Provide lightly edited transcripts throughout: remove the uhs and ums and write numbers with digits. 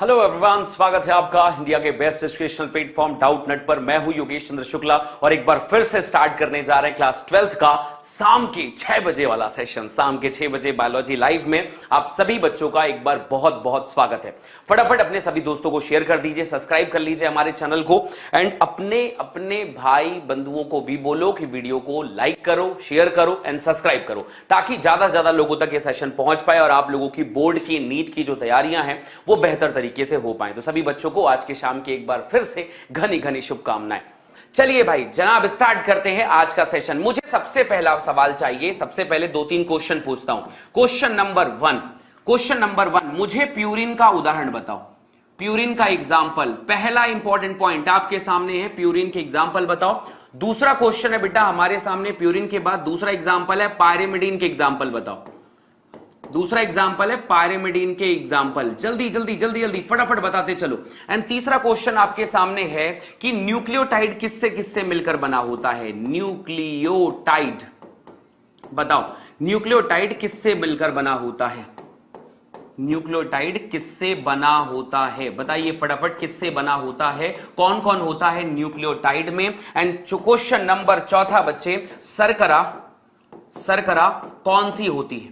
Hello everyone, स्वागत है आपका इंडिया के best educational platform doubt net पर। मैं हूं योगेश चंद्र शुक्ला और एक बार फिर से स्टार्ट करने जा रहे हैं क्लास 12th का शाम के 6 बजे वाला सेशन। शाम के 6 बजे बायोलॉजी लाइव में आप सभी बच्चों का एक बार बहुत बहुत स्वागत है। फटाफट अपने सभी दोस्तों को शेयर कर दीजिए, सब्सक्राइब कर लीजिए हमारे चैनल को एंड अपने अपने भाई बंधुओं को भी बोलो कि वीडियो को लाइक करो, शेयर करो एंड सब्सक्राइब करो, ताकि ज्यादा से ज्यादा लोगों तक ये सेशन पहुंच पाए और आप लोगों की बोर्ड की, नीट की जो तैयारियां हैं वो बेहतर तरीके से हो पाए। तो सभी बच्चों को आज के शाम की एक बार फिर से घनी घनी शुभकामनाएं। चलिए भाई जनाब, स्टार्ट करते हैं आज का सेशन। मुझे सबसे पहला सवाल चाहिए, सबसे पहले 2-3 क्वेश्चन पूछता हूं। क्वेश्चन नंबर 1, मुझे प्यूरिन का उदाहरण बताओ। प्यूरिन का एग्जाम्पल, पहला इंपॉर्टेंट पॉइंट आपके सामने है, प्यूरिन के एग्जाम्पल बताओ। दूसरा क्वेश्चन है बेटा हमारे सामने, प्यूरिन के बाद दूसरा एग्जाम्पल है पायरिमिडीन के एग्जाम्पल बताओ। दूसरा एग्जाम्पल है पायरिमिडीन के एग्जाम्पल। जल्दी जल्दी जल्दी जल्दी फटाफट बताते चलो। एंड तीसरा क्वेश्चन आपके सामने है कि न्यूक्लियोटाइड किससे किससे मिलकर बना होता है। न्यूक्लियोटाइड बताओ, न्यूक्लियोटाइड किससे मिलकर बना होता है। न्यूक्लियोटाइड किससे बना होता है, बताइए फटाफट, किससे बना होता है, कौन कौन होता है न्यूक्लियोटाइड में। एंड क्वेश्चन नंबर 4 बच्चे, शर्करा कौन सी होती है।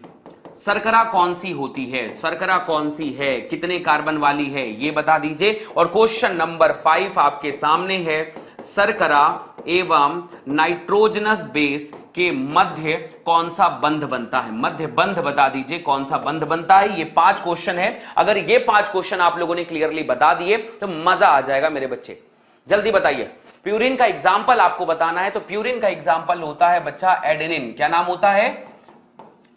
शर्करा कौन सी होती है, शर्करा कौन सी है, कितने कार्बन वाली है, ये बता दीजिए। और क्वेश्चन नंबर 5 आपके सामने है, शर्करा एवं नाइट्रोजनस बेस के मध्य कौन सा बंध बनता है। मध्य बंध बता दीजिए, कौन सा बंध बनता है। ये 5 क्वेश्चन है। अगर ये 5 क्वेश्चन आप लोगों ने क्लियरली बता दिए तो मजा आ जाएगा मेरे बच्चे। जल्दी बताइए। प्यूरिन का एग्जाम्पल आपको बताना है, तो प्यूरिन का एग्जाम्पल होता है बच्चा एडेनिन। क्या नाम होता है?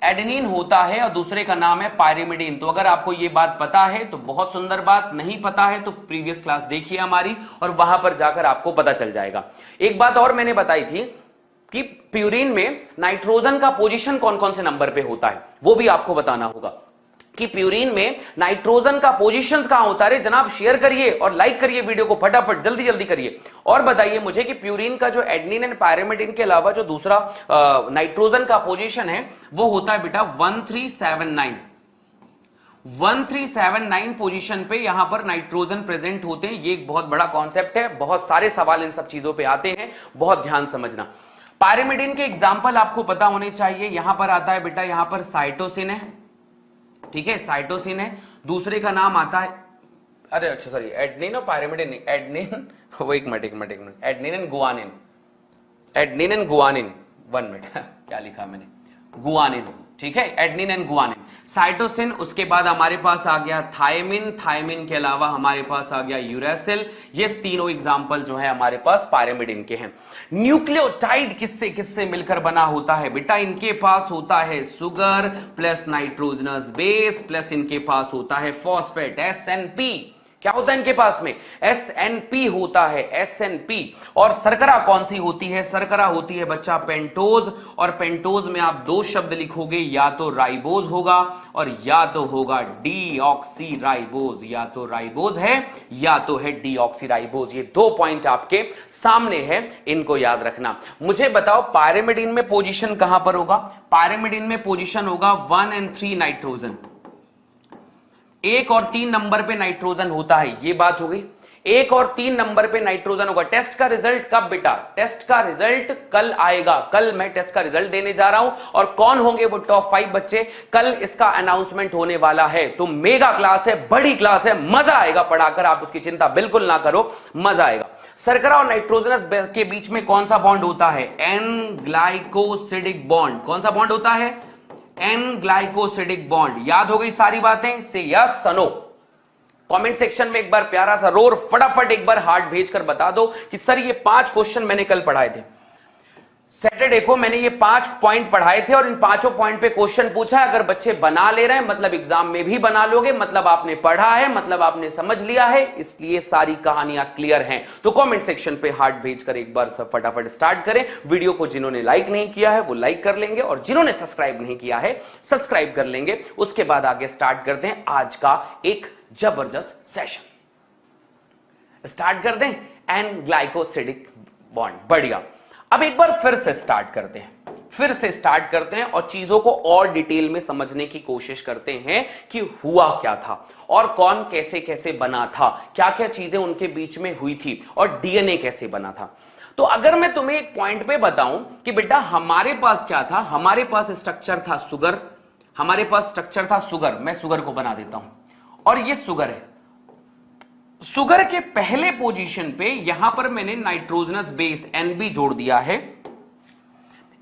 एडेनिन होता है और दूसरे का नाम है पायरिमिडीन। तो अगर आपको ये बात पता है तो बहुत सुंदर बात, नहीं पता है तो प्रीवियस क्लास देखिए हमारी और वहां पर जाकर आपको पता चल जाएगा। एक बात और मैंने बताई थी कि प्यूरिन में नाइट्रोजन का पोजीशन कौन कौन से नंबर पे होता है, वो भी आपको बताना होगा कि प्यूरिन में नाइट्रोजन का पोजीशन कहां होता है। जनाब शेयर करिए और लाइक करिए वीडियो को फटाफट, जल्दी जल्दी करिए। और बताइए मुझे कि प्यूरिन का जो एडेनिन एंड पायरिमिडीन के अलावा जो दूसरा नाइट्रोजन का पोजीशन है वो होता है बेटा 1379। 1379 पोजीशन पे यहां पर नाइट्रोजन प्रेजेंट होते हैं। ये एक बहुत बड़ा कॉन्सेप्ट है, बहुत सारे सवाल इन सब चीजों पे आते हैं, बहुत ध्यान समझना। पायरिमिडीन के एग्जाम्पल आपको पता होने चाहिए। यहां पर आता है बेटा, यहां पर साइटोसिन है, ठीक है, साइटोसिन है। दूसरे का नाम आता है, अरे अच्छा सॉरी, एडेनिन और पायरिमिडीन, एडेनिन वो एक minute, adenine and guanine, adenine and guanine, 1 minute क्या लिखा मैंने, गुआनिन, ठीक है, एडेनिन एंड गुआनिन। साइटोसिन, उसके बाद हमारे पास आ गया थायमिन, थायमिन के अलावा हमारे पास आ गया यूरेसिल। ये तीनों एग्जांपल जो है हमारे पास पायरिमिडीन के हैं। न्यूक्लियोटाइड किससे किससे मिलकर बना होता है बेटा, इनके पास होता है sugar plus nitrogenous base plus इनके पास होता है फॉस्फेट, SNP। क्या होता है इनके पास में? SNP होता है, SNP। और शर्करा कौन सी होती है? शर्करा होती है बच्चा पेंटोज। और पेंटोज में आप 2 शब्द लिखोगे, या तो राइबोज होगा और या तो होगा डीऑक्सीराइबोज। या तो राइबोज है या तो है डीऑक्सीराइबोज। ये 2 पॉइंट आपके सामने है, इनको याद रखना। मुझे बताओ पायरिमिडीन में पोजीशन कहां पर होगा? पायरिमिडीन में पोजीशन होगा 1 और 3 नाइट्रोजन। 1 और 3 नंबर पे नाइट्रोजन होता है, ये बात हो गई। 1 और 3 नंबर पे नाइट्रोजन होगा। टेस्ट का रिजल्ट कब बेटा? टेस्ट का रिजल्ट कल आएगा। कल मैं टेस्ट का रिजल्ट देने जा रहा हूं और कौन होंगे वो टॉप 5 बच्चे, कल इसका अनाउंसमेंट होने वाला है। तो मेगा क्लास है, बड़ी क्लास है, मजा आएगा पढ़ाकर, आप उसकी चिंता बिल्कुल ना करो, मजा आएगा। शर्करा और नाइट्रोजनस के बीच में कौन सा बॉन्ड होता है? N glycosidic bond. कौन सा बॉन्ड होता है? N glycosidic bond. याद हो गई सारी बातें? से यस नो। कमेंट सेक्शन में एक बार प्यारा सा रोर, फटाफट एक बार हार्ट भेजकर बता दो कि सर ये 5 क्वेश्चन मैंने कल पढ़ाए थे। सैटरडे को मैंने ये 5 पॉइंट पढ़ाए थे और इन 5 पॉइंट पे क्वेश्चन पूछा है। अगर बच्चे बना ले रहे हैं मतलब एग्जाम में भी बना लोगे, मतलब आपने पढ़ा है, मतलब आपने समझ लिया है, इसलिए सारी कहानियां क्लियर हैं। तो कमेंट सेक्शन पे हार्ट भेजकर एक बार सब फटाफट स्टार्ट करें। वीडियो को जिन्होंने लाइक नहीं किया है वो लाइक कर लेंगे और जिन्होंने सब्सक्राइब नहीं किया है सब्सक्राइब कर लेंगे। उसके बाद आगे स्टार्ट करते हैं आज का एक जबरदस्त सेशन। स्टार्ट कर दें एन ग्लाइकोसिडिक बॉन्ड। बढ़िया। अब एक बार फिर से स्टार्ट करते हैं, फिर से स्टार्ट करते हैं और चीजों को और डिटेल में समझने की कोशिश करते हैं कि हुआ क्या था और कौन कैसे कैसे बना था, क्या क्या चीजें उनके बीच में हुई थी और डीएनए कैसे बना था। तो अगर मैं तुम्हें एक पॉइंट पे बताऊं कि बेटा हमारे पास क्या था, हमारे पास स्ट्रक्चर था सुगर, हमारे पास स्ट्रक्चर था सुगर, मैं सुगर को बना देता हूं और ये सुगर है। सुगर के पहले पोजीशन पे यहां पर मैंने नाइट्रोजनस बेस एनबी जोड़ दिया है।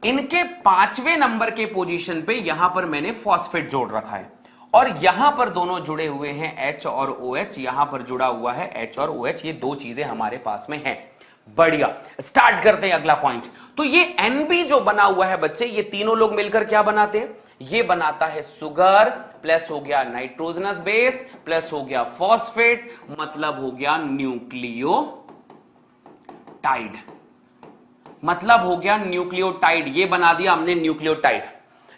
इनके 5वें नंबर के पोजीशन पे यहां पर मैंने फॉस्फेट जोड़ रखा है और यहां पर दोनों जुड़े हुए हैं H और OH, यहां पर जुड़ा हुआ है H और OH, ये दो चीजें हमारे पास में हैं। बढ़िया, स्टार्ट करते हैं अगला पॉइंट। तो ये NB जो बना हुआ है बच्चे, ये तीनों लोग मिलकर क्या बनाते हैं, ये बनाता है सुगर प्लस हो गया नाइट्रोजनस बेस प्लस हो गया फॉस्फेट, मतलब हो गया न्यूक्लियोटाइड, मतलब हो गया न्यूक्लियोटाइड। ये बना दिया हमने न्यूक्लियोटाइड।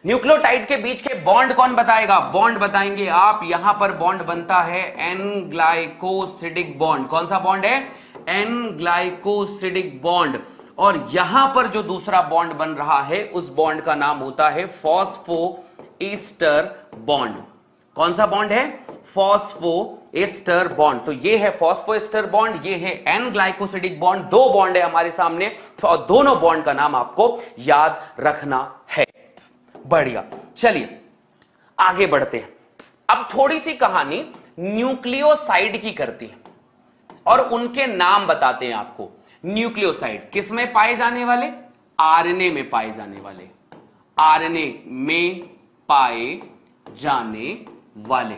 न्यूक्लियोटाइड के बीच के बॉन्ड कौन बताएगा, बॉन्ड बताएंगे आप। यहां पर बॉन्ड बनता है एन ग्लाइकोसिडिक बॉन्ड। कौन सा बॉन्ड है, एन ग्लाइकोसिडिक बॉन्ड। और यहां पर जो दूसरा बॉन्ड बन रहा है उस बॉन्ड का नाम होता है फॉस्फोएस्टर बॉन्ड। कौन सा बॉन्ड है, फॉस्फोएस्टर बॉन्ड। तो ये है फॉस्फोएस्टर बॉन्ड, ये है एन ग्लाइकोसिडिक बॉन्ड। दो बॉन्ड है हमारे सामने और दोनों बॉन्ड का नाम आपको याद रखना है। बढ़िया, चलिए आगे बढ़ते हैं। अब थोड़ी सी कहानी न्यूक्लियोसाइड की करती है और उनके नाम बताते हैं आपको। न्यूक्लियोसाइड किस में पाए जाने वाले, आरएनए में पाए जाने वाले, आरएनए में पाए जाने वाले।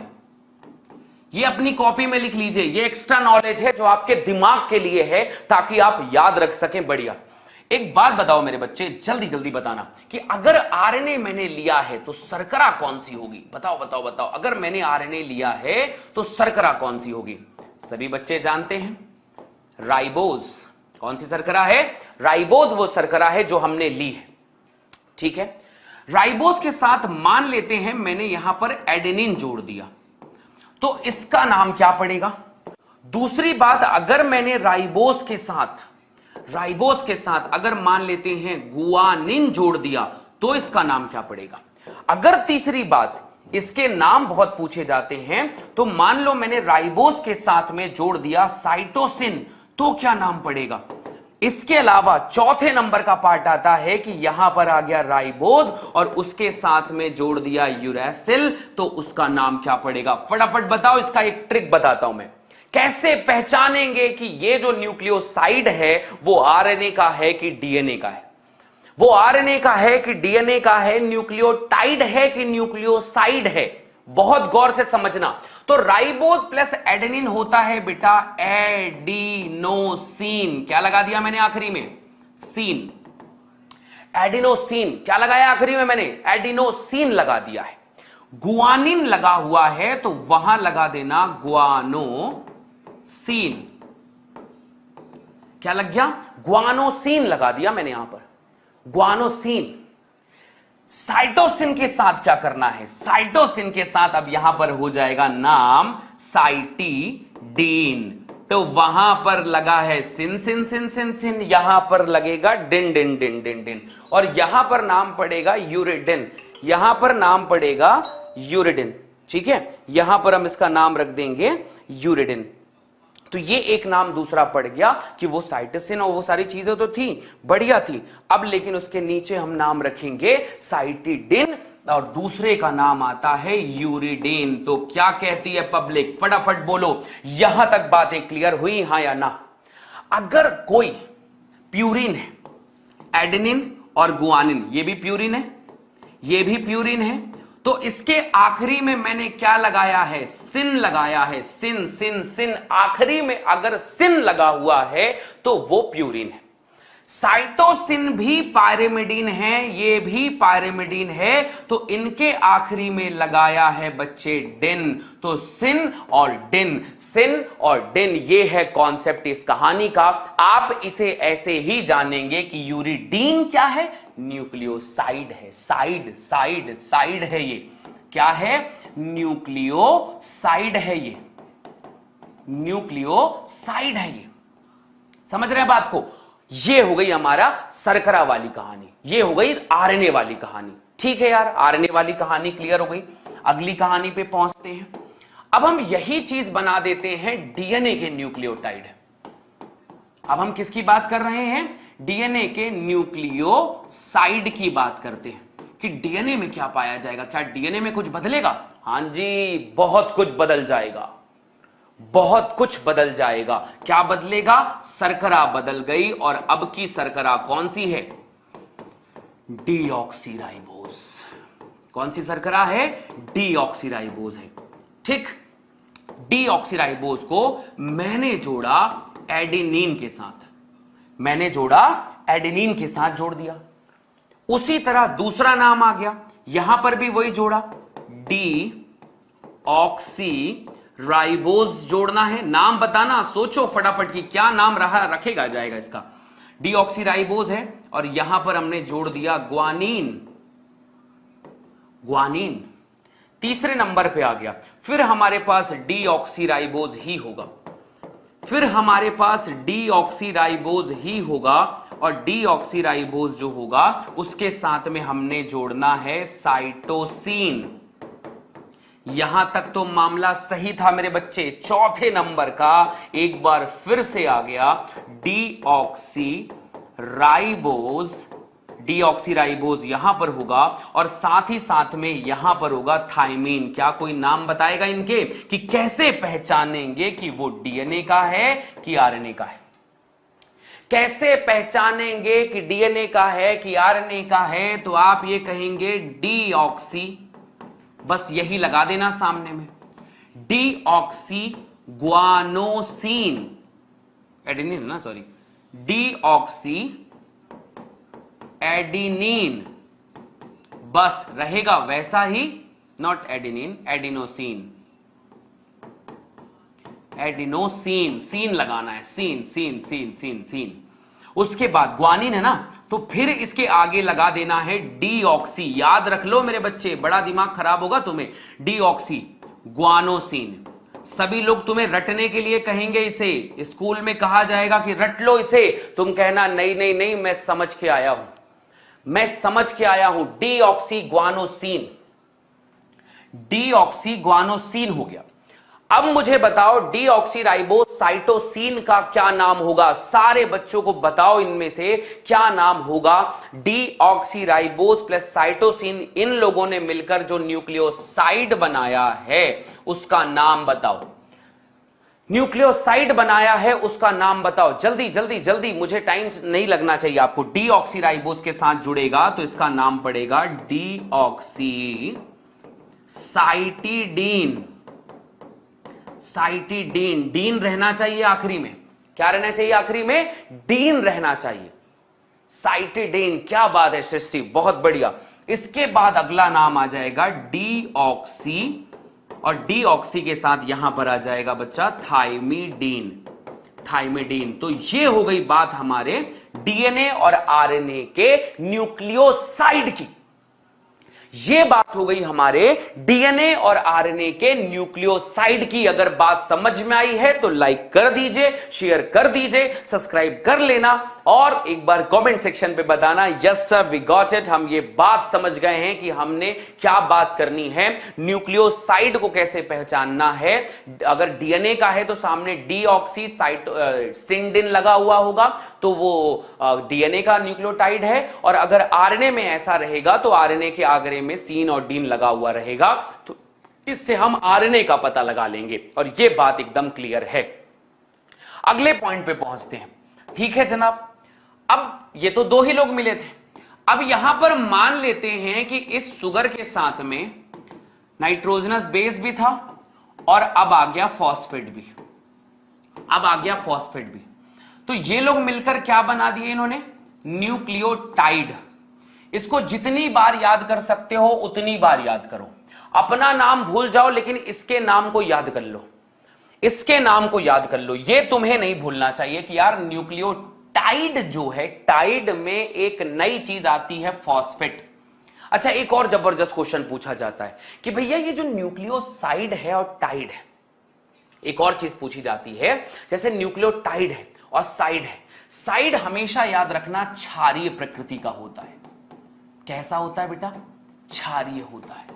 ये अपनी कॉपी में लिख लीजिए, ये एक्स्ट्रा नॉलेज है जो आपके दिमाग के लिए है ताकि आप याद रख सकें। बढ़िया, एक बात बताओ मेरे बच्चे, जल्दी जल्दी बताना कि अगर आरएनए मैंने लिया है तो शर्करा कौन सी होगी, बताओ बताओ बताओ। अगर मैंने आरएनए लिया है तो शर्करा कौन सी होगी, सभी बच्चे जानते हैं, राइबोज। कौन सी शर्करा है, राइबोज वो शर्करा है जो हमने ली है। ठीक है, राइबोज के साथ मान लेते हैं मैंने यहां पर एडेनिन जोड़ दिया, तो इसका नाम क्या पड़ेगा। दूसरी बात, अगर मैंने राइबोज के साथ अगर मान लेते हैं गुआनिन जोड़ दिया तो इसका नाम क्या पड़ेगा। अगर तीसरी बात, इसके नाम बहुत पूछे जाते हैं, तो मान लो मैंने राइबोज के साथ में जोड़ दिया साइटोसिन, तो क्या नाम पड़ेगा। इसके अलावा चौथे नंबर का पार्ट आता है कि यहां पर आ गया राइबोज और उसके साथ में जोड़ दिया यूरैसिल, तो उसका नाम क्या पड़ेगा। फटाफट बताओ, इसका एक ट्रिक बताता हूं मैं, कैसे पहचानेंगे कि ये जो न्यूक्लियोसाइड है वो आरएनए का है कि डीएनए का है, वो आरएनए का है कि डीएनए का है, न्यूक्लियोटाइड है कि न्यूक्लियोसाइड है। बहुत गौर से समझना। तो राइबोज प्लस एडेनिन होता है बेटा एडिनोसिन। क्या लगा दिया मैंने आखिरी में, सीन, एडिनोसिन। क्या लगाया आखिरी में मैंने, एडिनोसिन लगा दिया है। गुआनिन लगा हुआ है तो वहां लगा देना गुआनोसिन। क्या लग गया, गुआनोसिन लगा दिया मैंने यहां पर, गुआनोसिन। साइटोसिन के साथ क्या करना है, साइटोसिन के साथ अब यहां पर हो जाएगा नाम साइटिडीन। तो वहां पर लगा है सिन सिन सिन सिन सिन, यहां पर लगेगा डिन डिन डिन डिन डिन, और यहां पर नाम पड़ेगा यूरिडिन, यहां पर नाम पड़ेगा यूरिडिन। ठीक है, यहां पर हम इसका नाम रख देंगे यूरिडिन। तो ये एक नाम दूसरा पड़ गया कि वो साइटोसिन और वो सारी चीजें तो थी, बढ़िया थी। अब लेकिन उसके नीचे हम नाम रखेंगे साइटिडिन और दूसरे का नाम आता है यूरिडिन। तो क्या कहती है पब्लिक, फटाफट बोलो, यहां तक बातें क्लियर हुई, हां या ना। अगर कोई प्यूरिन है, एडेनिन और गुआनिन, ये भी प्यूरिन है, ये भी प्यूरिन है, तो इसके आखिरी में मैंने क्या लगाया है, सिन लगाया है, सिन सिन सिन। आखिरी में अगर सिन लगा हुआ है तो वो प्यूरिन है। साइटोसिन भी पायरिमिडीन है, ये भी पायरिमिडीन है, तो इनके आखिरी में लगाया है बच्चे डिन। तो सिन और डिन, सिन और डिन, ये है कॉन्सेप्ट इस कहानी का। आप इसे ऐसे ही जानेंगे कि यूरिडीन क्या है, न्यूक्लियोसाइड है, साइड साइड साइड है, ये क्या है, न्यूक्लियोसाइड है, ये न्यूक्लियोसाइड है, ये समझ रहे हैं बात को। ये हो गई हमारा शर्करा वाली कहानी, ये हो गई आरएनए वाली कहानी। ठीक है यार, आरएनए वाली कहानी क्लियर हो गई। अगली कहानी पे पहुंचते हैं। अब हम यही चीज बना देते हैं डीएनए के न्यूक्लियोटाइड। अब हम किसकी बात कर रहे हैं? डीएनए के न्यूक्लियोसाइड की बात करते हैं कि डीएनए में क्या पाया जाएगा। क्या डीएनए में कुछ बदलेगा? हां जी, बहुत कुछ बदल जाएगा, बहुत कुछ बदल जाएगा। क्या बदलेगा? शर्करा बदल गई, और अब की शर्करा कौन सी है? डीऑक्सीराइबोज। कौन सी शर्करा है? डीऑक्सीराइबोज है। ठीक, डीऑक्सीराइबोज को मैंने जोड़ा एडेनिन के साथ, मैंने जोड़ा एडेनिन के साथ जोड़ दिया। उसी तरह दूसरा नाम आ गया, यहां पर भी वही जोड़ा, डीऑक्सीराइबोज जोड़ना है। नाम बताना, सोचो फटाफट कि क्या नाम रखेगा जाएगा इसका। डीऑक्सीराइबोज है और यहां पर हमने जोड़ दिया ग्वानिन। ग्वानिन तीसरे नंबर पे आ गया। फिर हमारे पास डीऑक्सीराइबोज ही होगा, फिर हमारे पास डीऑक्सीराइबोज ही होगा, और डीऑक्सीराइबोज जो होगा उसके साथ में हमने जोड़ना है साइटोसिन। यहां तक तो मामला सही था मेरे बच्चे। चौथे नंबर का एक बार फिर से आ गया डीऑक्सीराइबोज। डीऑक्सीराइबोज यहां पर होगा और साथ ही साथ में यहां पर होगा थाइमीन। क्या कोई नाम बताएगा इनके कि कैसे पहचानेंगे कि वो डीएनए का है कि आरएनए का है? कैसे पहचानेंगे कि डीएनए का है कि आरएनए का है? तो आप ये कहेंगे डीऑक्सी, बस यही लगा देना सामने में, डीऑक्सी ग्वानोसिन, एडेनिन ना, सॉरी, डीऑक्सी एडिनिन, बस रहेगा वैसा ही, नॉट एडिनिन, एडिनोसिन। एडिनोसिन, सीन लगाना है, सीन सीन सीन सीन सीन। उसके बाद ग्वानिन है ना, तो फिर इसके आगे लगा देना है डीऑक्सी। याद रख लो मेरे बच्चे, बड़ा दिमाग खराब होगा तुम्हें। Deoxy guanosine. सभी लोग तुम्हें रटने के लिए कहेंगे, इसे स्कूल में कहा जाएगा कि रट लो इसे, तुम कहना नहीं नहीं नहीं, मैं समझ के आया हूं, मैं समझ के आया हूं। डीऑक्सी ग्वानोसिन, डीऑक्सी ग्वानोसिन हो गया। अब मुझे बताओ डीऑक्सीराइबोज साइटोसिन का क्या नाम होगा? सारे बच्चों को बताओ इनमें से क्या नाम होगा। डीऑक्सीराइबोज प्लस साइटोसिन, इन लोगों ने मिलकर जो न्यूक्लियोसाइड बनाया है उसका नाम बताओ। न्यूक्लियोसाइड बनाया है उसका नाम बताओ। जल्दी जल्दी जल्दी, मुझे टाइम नहीं लगना चाहिए आपको। डीऑक्सीराइबोज के साथ जुड़ेगा तो इसका नाम पड़ेगा डीऑक्सी साइटिडीन। साइटिडीन, डीन रहना चाहिए आखिरी में। क्या रहना चाहिए आखिरी में? डीन रहना चाहिए। साइटिडीन, क्या बात है सृष्टि, बहुत बढ़िया। इसके बाद अगला नाम आ जाएगा डीऑक्सी, और डीऑक्सी के साथ यहां पर आ जाएगा बच्चा थाइमिडीन। थाइमिडीन। तो ये हो गई बात हमारे डीएनए और आरएनए के न्यूक्लियोसाइड की। ये बात हो गई हमारे डीएनए और आरएनए के न्यूक्लियोसाइड की। अगर बात समझ में आई है तो लाइक कर दीजिए, शेयर कर दीजिए, सब्सक्राइब कर लेना, और एक बार कमेंट सेक्शन पे बताना yes sir we got it, हम ये बात समझ गए हैं कि हमने क्या बात करनी है, न्यूक्लियोसाइड को कैसे पहचानना है। अगर डीएनए का है तो सामने डीऑक्सी सिंडिन लगा हुआ होगा तो वो डीएनए का न्यूक्लियोटाइड है, और अगर आरएनए में ऐसा रहेगा तो आरएनए के आगे में सीन और डीन लगा हुआ रहेगा। तो इससे हम आरएनए का पता लगा लेंगे, और यह बात एकदम क्लियर है। अगले पॉइंट पे पहुंचते हैं। ठीक है जनाब, अब ये तो दो ही लोग मिले थे। अब यहां पर मान लेते हैं कि इस शुगर के साथ में नाइट्रोजनस बेस भी था, और अब आ गया फॉस्फेट भी, अब आ गया फॉस्फेट भी। तो ये लोग मिलकर क्या बना दिए इन्होंने? न्यूक्लियोटाइड। इसको जितनी बार याद कर सकते हो उतनी बार याद करो। अपना नाम भूल जाओ लेकिन इसके नाम को याद कर लो, इसके नाम को याद कर लो। ये तुम्हें नहीं भूलना चाहिए कि यार न्यूक्लियोटाइड जो है, टाइड में एक नई चीज आती है फॉस्फेट। अच्छा, एक और जबरदस्त क्वेश्चन पूछा जाता है कि भैया ये जो न्यूक्लियोसाइड है और टाइड है, एक और चीज पूछी जाती है, जैसे न्यूक्लियोटाइड है और साइड है, साइड हमेशा याद रखना क्षारीय प्रकृति का होता है। कैसा होता है बेटा? क्षारीय होता है।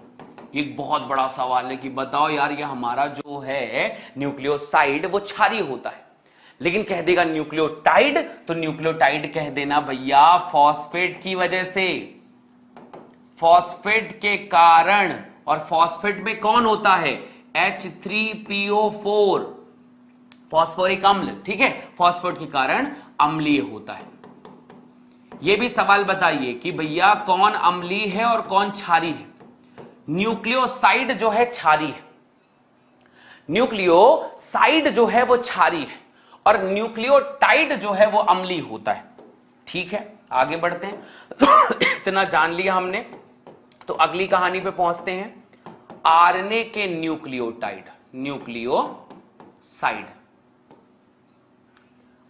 एक बहुत बड़ा सवाल है कि बताओ यार ये हमारा जो है न्यूक्लियोसाइड वो क्षारीय होता है, लेकिन कह देगा न्यूक्लियोटाइड, तो न्यूक्लियोटाइड कह देना भैया फॉस्फेट की वजह से, फॉस्फेट के कारण। और फॉस्फेट में कौन होता है? H3PO4, फॉस्फोरिक अम्ल। ठीक है, फॉस्फेट के कारण अम्लीय होता है। यह भी सवाल बताइए कि भैया कौन अम्लीय है और कौन क्षारीय है? न्यूक्लियोसाइड जो है क्षारीय है, न्यूक्लियोसाइड जो है वो क्षारीय है, और न्यूक्लियोटाइड जो है वो अम्लीय होता है। ठीक है, आगे बढ़ते हैं। इतना जान लिया हमने, तो अगली कहानी पे पहुंचते हैं। आरएनए के न्यूक्लियोटाइड, न्यूक्लियोसाइड,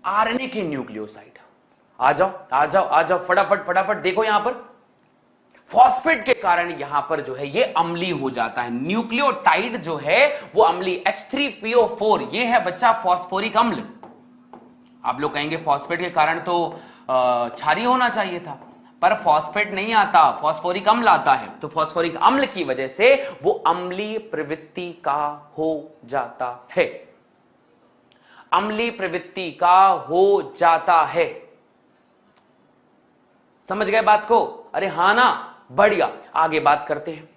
आरएनए के न्यूक्लियोसाइड। आ जाओ आ जाओ आ जाओ, फटाफट फटाफट देखो यहां पर फॉस्फेट के कारण यहां पर जो है ये अम्लीय हो जाता है। न्यूक्लियोटाइड जो है वो अम्लीय, H3PO4 ये है बच्चा फॉस्फोरिक अम्ल। आप लोग कहेंगे फॉस्फेट के कारण तो क्षारीय होना चाहिए था, पर फॉस्फेट नहीं आता, फॉस्फोरिक अम्ल आता है। तो फॉस्फोरिक अम्ल की वजह से वो अम्लीय प्रवृत्ति का हो जाता है, अम्लीय प्रवृत्ति का हो जाता है। समझ गए बात को? अरे हां ना, बढ़िया। आगे बात करते हैं।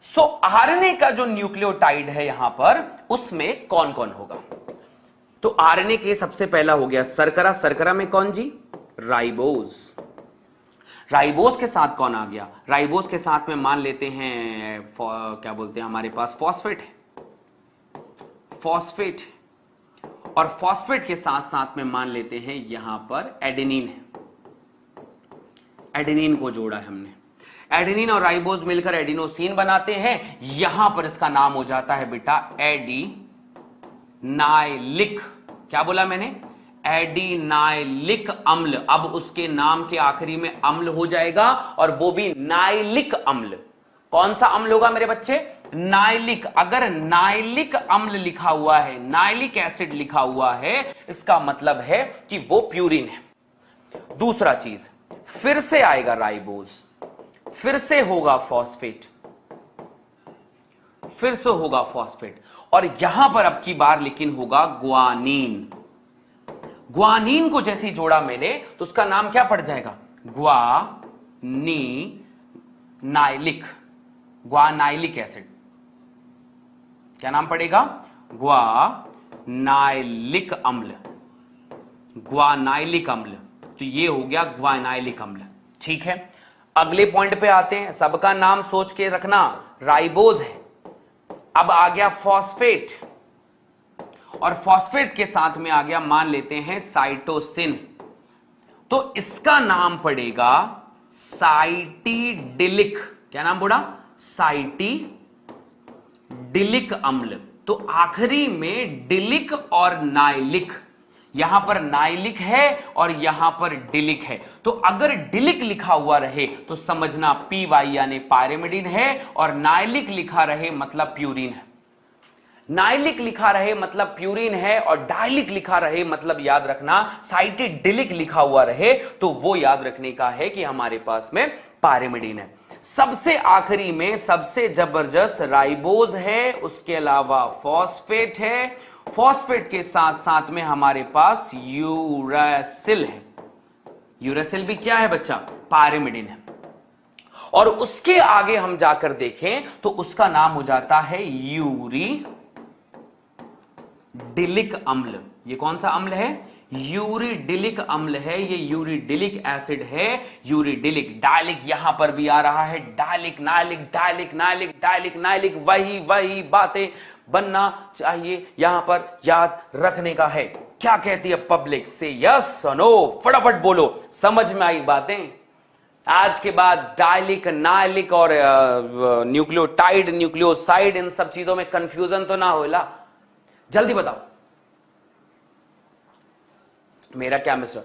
सो आरएनए का जो न्यूक्लियोटाइड है यहां पर, उसमें कौन कौन होगा? तो आरएनए के सबसे पहला हो गया सरकरा। सरकरा में कौन जी? राइबोज। राइबोज के साथ कौन आ गया? राइबोज के साथ में मान लेते हैं क्या बोलते हैं, हमारे पास फॉस्फेट है, फॉस्फेट। और फॉस्फेट के साथ साथ में मान लेते हैं यहां पर एडेनिन है, एडेनिन को जोड़ा है हमने। एडेनिन और राइबोज मिलकर एडिनोसिन बनाते हैं। यहां पर इसका नाम हो जाता है बेटा एडिनाइलिक। क्या बोला मैंने? एडिनाइलिक अम्ल। अब उसके नाम के आखिरी में अम्ल हो जाएगा, और वो भी नाइलिक अम्ल। कौन सा अम्ल होगा मेरे बच्चे? नाइलिक। अगर नाइलिक अम्ल लिखा हुआ है, नाइलिक एसिड लिखा हुआ है, इसका मतलब है कि वो प्यूरिन है। दूसरा चीज, फिर से आएगा राइबोज, फिर से होगा फॉस्फेट, फिर से होगा फॉस्फेट, और यहां पर अब की बार लेकिन होगा ग्वानीन। ग्वानीन को जैसे ही जोड़ा मैंने तो उसका नाम क्या पड़ जाएगा? ग्वानीनाइलिक, ग्वानाइलिक एसिड। क्या नाम पड़ेगा? ग्वानाइलिक अम्ल, ग्वानाइलिक अम्ल। तो ये हो गया ग्वानाइलिक अम्ल। ठीक है, अगले पॉइंट पे आते हैं। सबका नाम सोच के रखना, राइबोज है। अब आ गया फॉस्फेट, और फॉस्फेट के साथ में आ गया मान लेते हैं साइटोसिन। तो इसका नाम पड़ेगा साइटिडिलिक। क्या नाम बोला? साइटिडिलिक अम्ल। तो आखिरी में डिलिक और नाइलिक, यहां पर नाइलिक है और यहां पर डिलिक है। तो अगर डिलिक लिखा हुआ रहे तो समझना PY यानी पायरिमिडिन है, और नाइलिक लिखा रहे मतलब प्यूरिन है। नाइलिक लिखा रहे मतलब प्यूरिन है, और डाइलिक लिखा रहे मतलब याद रखना साइटिडिलिक लिखा हुआ रहे तो वो याद रखने का है कि हमारे पास में पायरिमिडिन है। सबसे आखिरी में सबसे जबरदस्त राइबोज है, उसके अलावा फॉस्फेट है, फॉस्फेट के साथ साथ में हमारे पास यूरेसिल है। यूरेसिल भी क्या है बच्चा? पायरिमिडिन है। और उसके आगे हम जाकर देखें तो उसका नाम हो जाता है यूरिडिलिक अम्ल। ये कौन सा अम्ल है? यूरिडिलिक अम्ल है, ये यूरिडिलिक एसिड है। यूरिडिलिक, डायलिक यहां पर भी आ रहा है, डायलिक नाइलिक, डायलिक नाइलिक, डायलिक नाइलिक, वही बातें बनना चाहिए, यहां पर याद रखने का है। क्या कहती है पब्लिक? से यस नो, फटाफट बोलो। समझ में आई बातें? आज के बाद डायलिक, नाइलिक और न्यूक्लियोटाइड, न्यूक्लियोसाइड, इन सब चीजों में कंफ्यूजन तो ना होला। जल्दी बताओ मेरा क्या मिस्टर?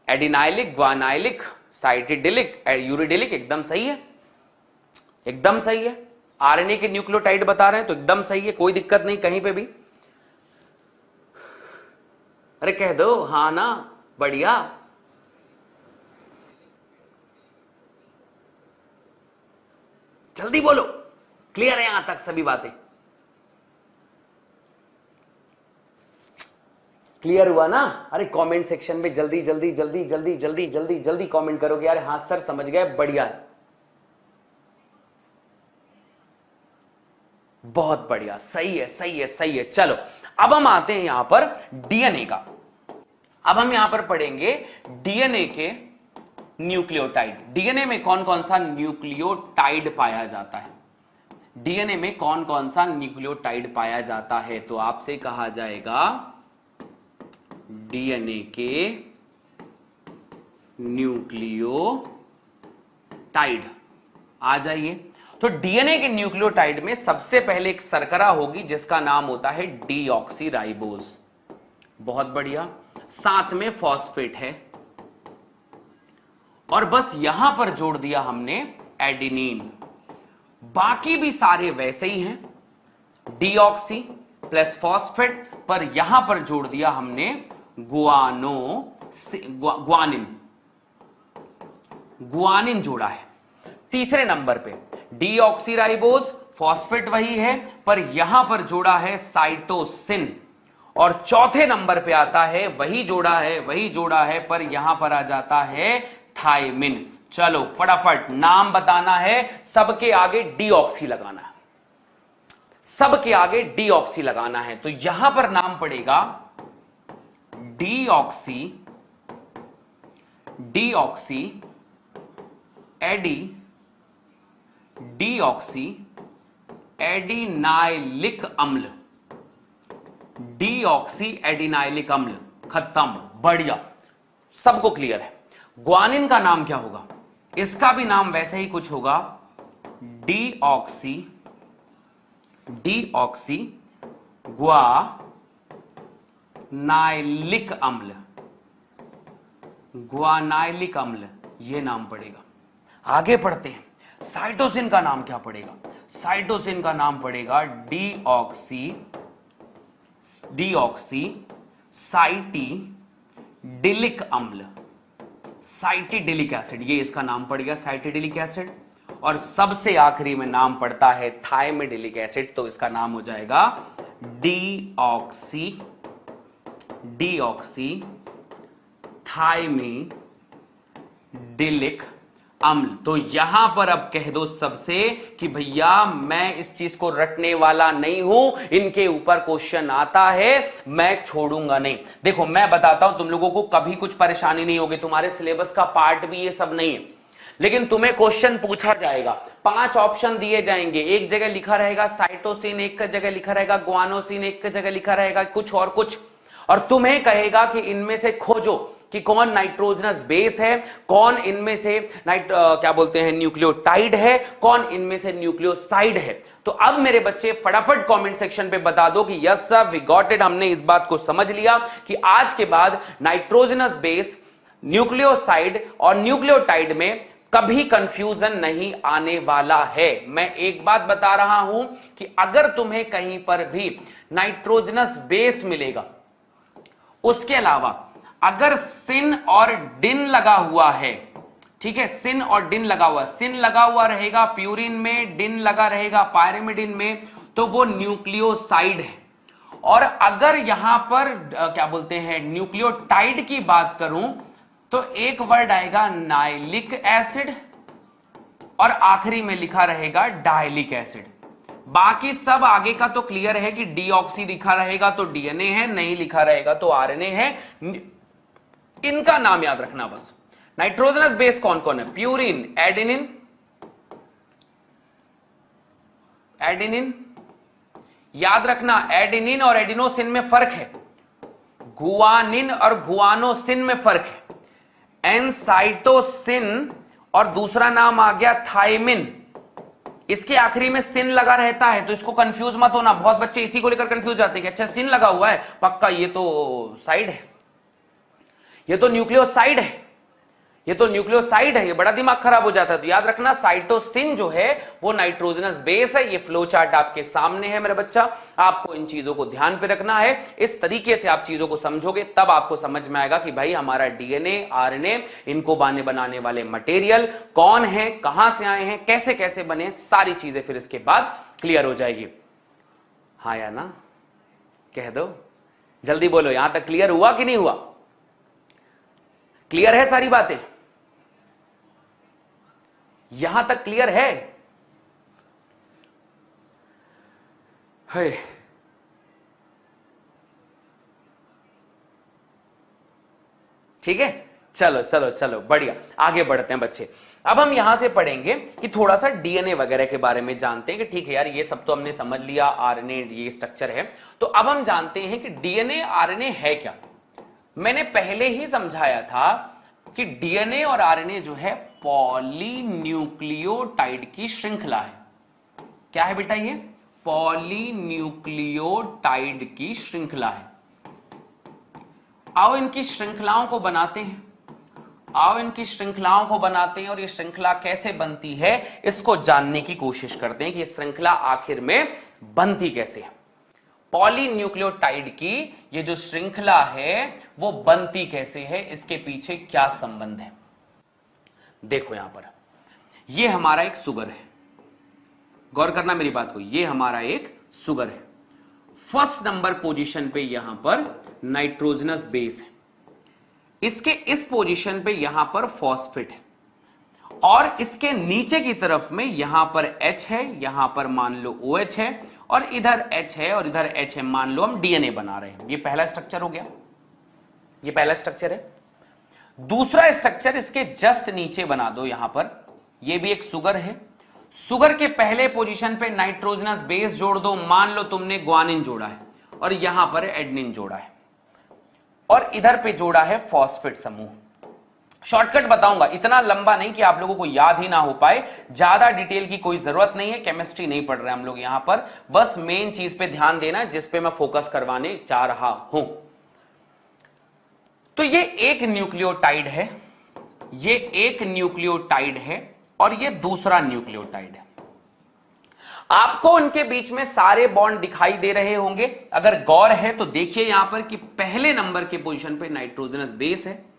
एडिनाइलिक, ग्वानाइलिक, साइटिडिलिक, यूरिडिलिक, एकदम सही है, एकदम सही है। आरएनए के न्यूक्लियोटाइड बता रहे हैं तो एकदम सही है, कोई दिक्कत नहीं कहीं पे भी। अरे कह दो हाँ ना, बढ़िया, जल्दी बोलो, क्लियर है यहां तक सभी बातें? क्लियर हुआ ना? अरे कमेंट सेक्शन में जल्दी जल्दी जल्दी जल्दी जल्दी जल्दी जल्दी कमेंट करोगे यार। हाँ सर समझ गए, बढ़िया, बहुत बढ़िया, सही है सही है सही है। चलो अब हम आते हैं यहां पर डीएनए का। अब हम यहां पर पढ़ेंगे डीएनए के न्यूक्लियोटाइड। डीएनए में कौन कौन सा न्यूक्लियोटाइड पाया जाता है? डीएनए में कौन कौन सा न्यूक्लियोटाइड पाया जाता है? तो आपसे कहा जाएगा डीएनए के न्यूक्लियोटाइड। आ जाइए। तो डीएनए के न्यूक्लियोटाइड में सबसे पहले एक शर्करा होगी जिसका नाम होता है डीऑक्सीराइबोज। बहुत बढ़िया। साथ में फॉस्फेट है और बस यहां पर जोड़ दिया हमने एडिनिन। बाकी भी सारे वैसे ही हैं, डीऑक्सी प्लस फॉस्फेट, पर यहां पर जोड़ दिया हमने गुआनिन जोड़ा है। तीसरे नंबर पे डीऑक्सीराइबोज, फॉस्फेट वही है पर यहां पर जोड़ा है साइटोसिन। और चौथे नंबर पे आता है वही जोड़ा है पर यहां पर आ जाता है थायमिन। चलो फटाफट नाम बताना है, सबके आगे डीऑक्सी लगाना है, सबके आगे डीऑक्सी लगाना है। तो यहां पर नाम पड़ेगा डीऑक्सी एडिनाइलिक अम्ल। डीऑक्सी एडिनाइलिक अम्ल, खत्म, बढ़िया, सबको क्लियर है। ग्वानिन का नाम क्या होगा? इसका भी नाम वैसे ही कुछ होगा, डीऑक्सी ग्वानाइलिक अम्ल, यह नाम पड़ेगा। आगे बढ़ते हैं। साइटोसिन का नाम क्या पड़ेगा? साइटोसिन का नाम पड़ेगा डीऑक्सी साइटिडिलिक अम्ल, साइटिडिलिक एसिड, ये इसका नाम पड़ गया साइटिडिलिक एसिड। और सबसे आखिरी में नाम पड़ता है थायमिडिलिक एसिड, तो इसका नाम हो जाएगा डीऑक्सी थायमिडिलिक अम्ल। तो यहां पर अब कह दो सबसे कि भैया मैं इस चीज को रटने वाला नहीं हूं, इनके ऊपर क्वेश्चन आता है मैं छोड़ूंगा नहीं। देखो मैं बताता हूं, तुम लोगों को कभी कुछ परेशानी नहीं होगी, तुम्हारे सिलेबस का पार्ट भी ये सब नहीं है, लेकिन तुम्हें क्वेश्चन पूछा जाएगा। 5 ऑप्शन दिए जाएंगे, एक जगह लिखा रहेगा साइटोसिन, एक जगह लिखा रहेगा ग्वानोसिन, एक जगह लिखा रहेगा कुछ और कुछ, और तुम्हें कहेगा कि इनमें से खोजो कि कौन नाइट्रोजनस बेस है, कौन इनमें से क्या बोलते हैं न्यूक्लियोटाइड है, कौन इनमें से न्यूक्लियोसाइड है। तो अब मेरे बच्चे फटाफट कमेंट सेक्शन पे बता दो कि yes sir we got it, हमने इस बात को समझ लिया कि आज के बाद नाइट्रोजनस बेस, न्यूक्लियोसाइड और न्यूक्लियोटाइड में कभी कंफ्यूजन नहीं आने वाला है। मैं एक बात बता रहा हूं कि अगर तुम्हें कहीं पर भी नाइट्रोजनस बेस मिलेगा, उसके अलावा अगर सिन और डिन लगा हुआ है, ठीक है, सिन और डिन लगा हुआ, सिन लगा हुआ रहेगा प्यूरिन में, डिन लगा रहेगा पायरिमिडिन में, तो वो न्यूक्लियोसाइड है। और अगर यहां पर क्या बोलते हैं न्यूक्लियोटाइड की बात करूं तो एक वर्ड आएगा नाइलिक एसिड और आखिरी में लिखा रहेगा डायलिक एसिड। बाकी सब आगे का तो क्लियर है कि डीऑक्सी लिखा रहेगा तो डीएनए है, नहीं लिखा रहेगा तो आरएनए है। इनका नाम याद रखना बस। नाइट्रोजनस बेस कौन कौन है? प्यूरिन, एडेनिन, याद रखना एडेनिन और एडिनोसिन में फर्क है, गुआनिन और गुआनोसिन में फर्क है, एनसाइटोसिन और दूसरा नाम आ गया थायमिन, इसके आखिरी में सिन लगा रहता है, तो इसको कंफ्यूज मत होना। बहुत बच्चे इसी को लेकर कंफ्यूज जाते हैं कि अच्छा सिन लगा हुआ है, पक्का ये तो साइड है, ये तो न्यूक्लियोसाइड है, ये तो न्यूक्लियोसाइड है, ये बड़ा दिमाग खराब हो जाता है। तो याद रखना साइटोसिन जो है वो नाइट्रोजनस बेस है। ये फ्लो चार्ट आपके सामने है मेरा बच्चा, आपको इन चीजों को ध्यान पे रखना है। इस तरीके से आप चीजों को समझोगे तब आपको समझ में आएगा कि भाई हमारा डीएनए, आरएनए, इनको बनाने वाले मटेरियल कौन है, कहां से आए हैं, कैसे कैसे बने, सारी चीजें फिर इसके बाद क्लियर हो जाएगी। हाँ या ना कह दो, जल्दी बोलो, यहां तक क्लियर हुआ कि नहीं हुआ? क्लियर है सारी बातें? यहां तक क्लियर है? ठीक है, चलो चलो चलो बढ़िया, आगे बढ़ते हैं बच्चे। अब हम यहां से पढ़ेंगे कि थोड़ा सा डीएनए वगैरह के बारे में जानते हैं कि ठीक है यार ये सब तो हमने समझ लिया, आरएनए ये स्ट्रक्चर है, तो अब हम जानते हैं कि डीएनए आरएनए है क्या। मैंने पहले ही समझाया था कि डीएनए और आरएनए जो है पॉलीन्यूक्लियोटाइड की श्रृंखला है। क्या है बेटा? ये पॉलीन्यूक्लियोटाइड की श्रृंखला है। आओ इनकी श्रृंखलाओं को बनाते हैं, आओ इनकी श्रृंखलाओं को बनाते हैं और ये श्रृंखला कैसे बनती है इसको जानने की कोशिश करते हैं कि ये श्रृंखला आखिर में बनती कैसे है। पॉलीन्यूक्लियोटाइड की ये जो श्रृंखला है वो बनती कैसे है, इसके पीछे क्या संबंध है। देखो यहां पर ये हमारा एक सुगर है, गौर करना मेरी बात को, ये हमारा एक सुगर है। फर्स्ट नंबर पोजीशन पे यहां पर नाइट्रोजनस बेस है, इसके इस पोजीशन पे यहां पर फॉस्फेट है और इसके नीचे की तरफ में यहां पर H है, यहां पर मान लो OH है और इधर H है और इधर H है, मान लो हम डीएनए बना रहे हैं। ये पहला स्ट्रक्चर हो गया, ये पहला स्ट्रक्चर है। दूसरा स्ट्रक्चर इसके जस्ट नीचे बना दो, यहां पर ये भी एक सुगर है। सुगर के पहले पोजीशन पे नाइट्रोजनस बेस जोड़ दो, मान लो तुमने ग्वानिन जोड़ा है और यहां पर एडेनिन जोड़ा है और इधर पे जोड़ा है फॉस्फेट समूह। शॉर्टकट बताऊंगा, इतना लंबा नहीं कि आप लोगों को याद ही ना हो पाए, ज्यादा डिटेल की कोई जरूरत नहीं है, केमिस्ट्री नहीं पढ़ रहे हम लोग यहां पर, बस मेन चीज पे ध्यान देना जिस पे मैं फोकस करवाने चाह रहा हूं। तो ये एक न्यूक्लियोटाइड है, ये एक न्यूक्लियोटाइड है और ये दूसरा न्यूक्लियोटाइड है। आपको उनके बीच में सारे बॉन्ड दिखाई दे रहे होंगे, अगर गौर है तो देखिए यहां पर कि पहले नंबर के पोजीशन पे नाइट्रोजनस बेस है,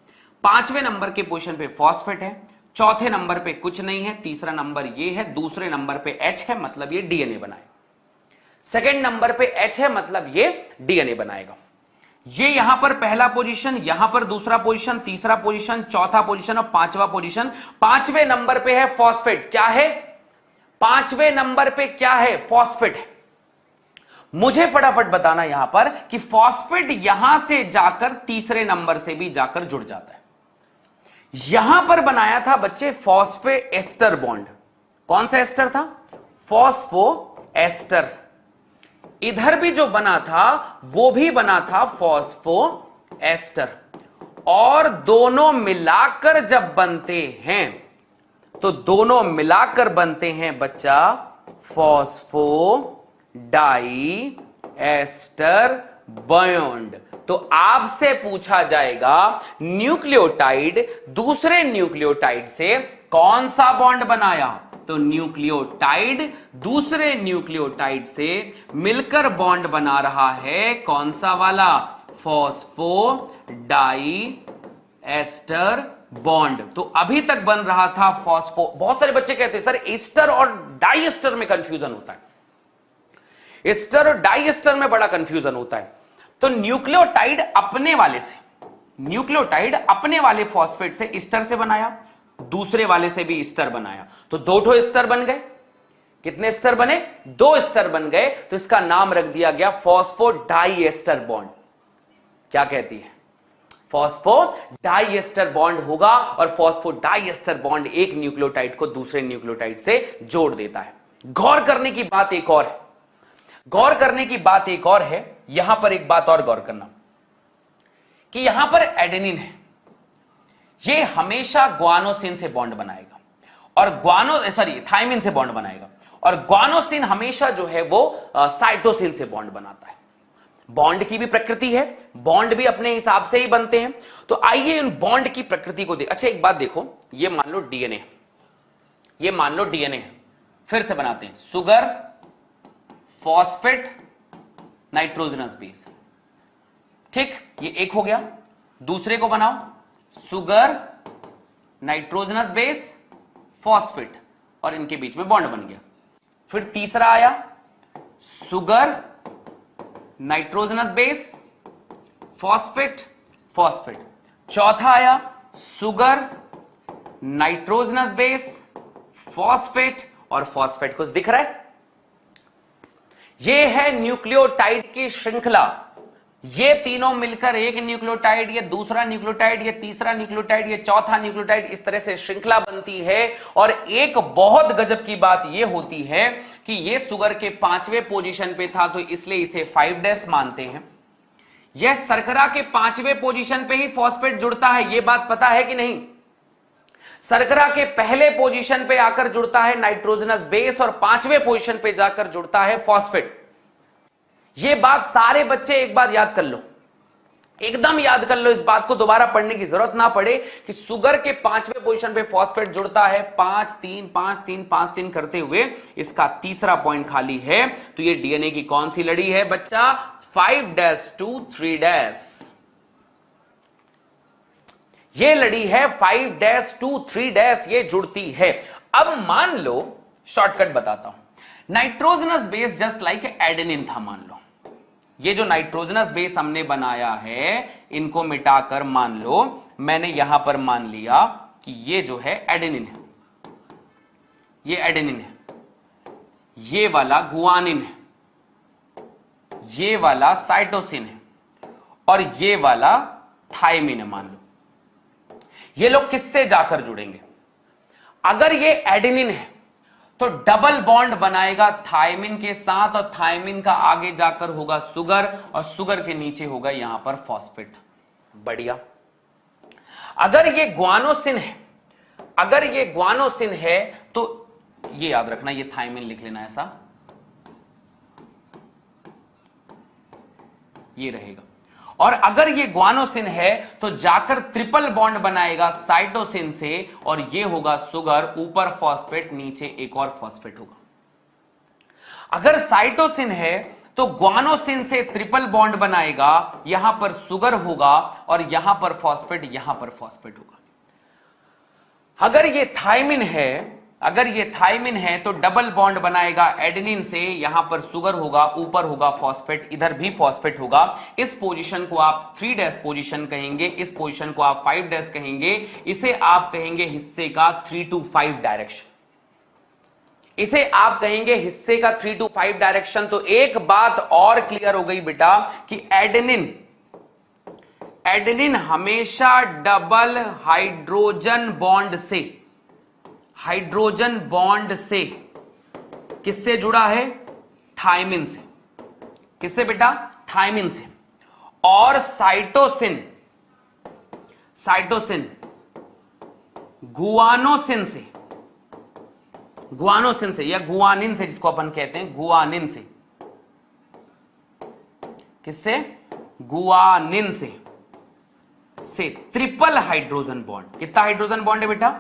पांचवें नंबर के पोजीशन पे फॉस्फेट है, चौथे नंबर पे कुछ नहीं है, तीसरा नंबर ये है, दूसरे नंबर पे H है मतलब ये डीएनए बनाए, सेकेंड नंबर पे H है मतलब ये डीएनए बनाएगा। ये यहां पर पहला पोजीशन, यहां पर दूसरा पोजीशन, तीसरा पोजीशन, चौथा पोजीशन और पांचवा पोजीशन। पांचवें नंबर पे है फॉस्फेट, क्या है? पांचवें नंबर पे क्या है? फॉस्फेट है। मुझे फटाफट बताना यहां पर कि फॉस्फेट यहां से जाकर तीसरे नंबर से भी जाकर जुड़ जाता है। यहां पर बनाया था बच्चे फॉस्फे एस्टर बॉन्ड, कौन सा एस्टर था? Phospho ester. इधर भी जो बना था वो भी बना था फॉस्फो एस्टर, और दोनों मिलाकर जब बनते हैं तो दोनों मिलाकर बनते हैं बच्चा फॉस्फो डाई एस्टर बॉन्ड। तो आपसे पूछा जाएगा न्यूक्लियोटाइड दूसरे न्यूक्लियोटाइड से कौन सा बॉन्ड बनाया? तो न्यूक्लियोटाइड दूसरे न्यूक्लियोटाइड से मिलकर बॉन्ड बना रहा है, कौन सा वाला? Phospho di ester bond. तो अभी तक बन रहा था फॉस्फो। बहुत सारे बच्चे कहते हैं सर एस्टर और डाई एस्टर में कंफ्यूजन होता है, एस्टर और डाई एस्टर में बड़ा कंफ्यूजन होता है। तो न्यूक्लियोटाइड अपने वाले से, न्यूक्लियोटाइड अपने वाले फॉस्फेट से एस्टर से बनाया, दूसरे वाले से भी एस्टर बनाया, तो दो ठो एस्टर बन गए। कितने एस्टर बने? दो एस्टर बन गए, तो इसका नाम रख दिया गया फॉस्फो डाई एस्टर बॉन्ड। क्या कहती है? फॉस्फो डाई एस्टर बॉन्ड होगा और फॉस्फो डाई एस्टर बॉन्ड एक न्यूक्लियोटाइड को दूसरे न्यूक्लियोटाइड से जोड़ देता है। गौर करने की बात एक और है, गौर करने की बात एक और है, यहां पर एक बात और गौर करना कि यहां पर एडेनिन है, ये हमेशा ग्वानोसिन से बॉन्ड बनाएगा और थायमिन से बॉन्ड बनाएगा, और ग्वानोसिन हमेशा जो है वो साइटोसिन से बॉन्ड बनाता है। बॉन्ड की भी प्रकृति है, बॉन्ड भी अपने हिसाब से ही बनते हैं। तो आइए इन बॉन्ड की प्रकृति को देख। अच्छा एक बात देखो, ये मान लो डीएनए, ये मान लो डीएनए है, फिर से बनाते हैं, सुगर फॉस्फेट नाइट्रोजनस बेस, ठीक, ये एक हो गया। दूसरे को बनाओ, सुगर नाइट्रोजनस बेस फॉस्फेट, और इनके बीच में बॉन्ड बन गया। फिर तीसरा आया, sugar nitrogenous base phosphate phosphate. चौथा आया, सुगर नाइट्रोजनस बेस फॉस्फेट और फॉस्फेट। कुछ दिख रहा है? यह है न्यूक्लियोटाइड की श्रृंखला। ये तीनों मिलकर एक न्यूक्लियोटाइड, ये दूसरा न्यूक्लियोटाइड, ये तीसरा न्यूक्लियोटाइड, ये चौथा न्यूक्लियोटाइड, इस तरह से श्रृंखला बनती है। और एक बहुत गजब की बात यह होती है कि ये सुगर के 5वें पोजीशन पे था, तो इसलिए इसे 5' मानते हैं। यह शर्करा के 5वें पोजीशन पे ही फॉस्फेट जुड़ता है, यह बात पता है कि नहीं? शर्करा के पहले पोजीशन पे आकर जुड़ता है नाइट्रोजनस बेस और 5वें पोजीशन पे जाकर जुड़ता है फॉस्फेट। यह बात सारे बच्चे एक बार याद कर लो, एकदम याद कर लो, इस बात को दोबारा पढ़ने की जरूरत ना पड़े कि सुगर के 5वें पोजीशन पे फॉस्फेट जुड़ता है। 5-3 5-3 5-3 करते हुए इसका तीसरा पॉइंट खाली है। तो ये डीएनए की कौन सी लड़ी है बच्चा? 5' to 3'। ये लड़ी है 5' to 3', ये जुड़ती है। अब मान लो, शॉर्टकट बताता हूं, nitrogenous base just like adenine था। मान लो ये जो नाइट्रोजनस बेस हमने बनाया है, इनको मिटाकर मान लो मैंने यहां पर मान लिया कि ये जो है एडेनिन है, ये एडेनिन है, ये वाला गुआनिन है, ये वाला साइटोसिन है और ये वाला थायमिन है। मान लो ये लोग किससे जाकर जुड़ेंगे? अगर ये एडेनिन है तो डबल बॉन्ड बनाएगा थायमिन के साथ, और थायमिन का आगे जाकर होगा सुगर, और सुगर के नीचे होगा यहां पर फॉस्फेट। बढ़िया। अगर ये ग्वानोसिन है, अगर ये ग्वानोसिन है तो ये याद रखना, ये थायमिन लिख लेना, ऐसा ये रहेगा। और अगर ये ग्वानोसिन है तो जाकर ट्रिपल बॉन्ड बनाएगा साइटोसिन से, और ये होगा सुगर, ऊपर फॉस्फेट, नीचे एक और फॉस्फेट होगा। अगर साइटोसिन है तो ग्वानोसिन से ट्रिपल बॉन्ड बनाएगा, यहां पर सुगर होगा और यहां पर फॉस्फेट, यहां पर फॉस्फेट होगा। अगर ये थायमिन है, अगर ये थायमिन है तो डबल बॉन्ड बनाएगा एडेनिन से, यहां पर सुगर होगा, ऊपर होगा फॉस्फेट, इधर भी फॉस्फेट होगा। इस पोजीशन को आप 3' पोजीशन कहेंगे, इस पोजीशन को आप 5' कहेंगे, इसे आप कहेंगे हिस्से का 3 to 5 डायरेक्शन, इसे आप कहेंगे हिस्से का 3 to 5 डायरेक्शन। तो एक बात और क्लियर हो गई बेटा कि एडेनिन हमेशा डबल हाइड्रोजन बॉन्ड से, हाइड्रोजन बॉन्ड से किससे जुड़ा है? थायमिन से। किससे बेटा? थायमिन से। और साइटोसिन, साइटोसिन गुआनोसिन से, गुआनोसिन से या गुआनिन से, जिसको अपन कहते हैं गुआनिन से। किससे? गुआनिन से ट्रिपल हाइड्रोजन बॉन्ड। कितना हाइड्रोजन बॉन्ड है बेटा?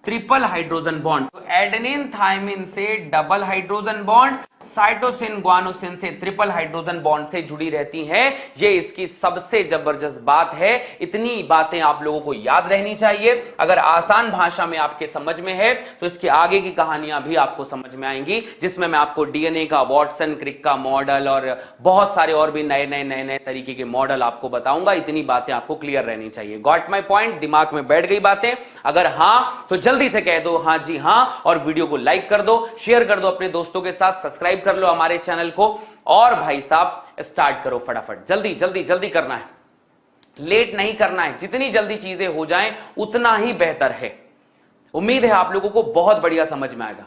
Triple hydrogen bond. तो एडेनिन थायमिन से double hydrogen bond, cytosine guanosine से ट्रिपल हाइड्रोजन बॉन्ड से जुड़ी रहती हैं। ये इसकी सबसे जबरदस्त बात है। इतनी बातें आप लोगों को याद रहनी चाहिए। अगर आसान भाषा में आपके समझ में है तो इसके आगे की कहानियां भी आपको समझ में आएंगी, जिसमें मैं आपको डीएनए का, वाटसन क्रिक का मॉडल और बहुत सारे और भी नए नए तरीके के मॉडल आपको बताऊंगा। इतनी बातें आपको क्लियर रहनी चाहिए। Got my point? दिमाग में बैठ गई बातें? अगर हां तो जल्दी से कह दो हां जी हां, और वीडियो को लाइक कर दो, शेयर कर दो अपने दोस्तों के साथ, सब्सक्राइब कर लो हमारे चैनल को, और भाई साहब स्टार्ट करो फटाफट। जल्दी जल्दी जल्दी करना है, लेट नहीं करना है। जितनी जल्दी चीजें हो जाएं उतना ही बेहतर है। उम्मीद है आप लोगों को बहुत बढ़िया समझ में आएगा।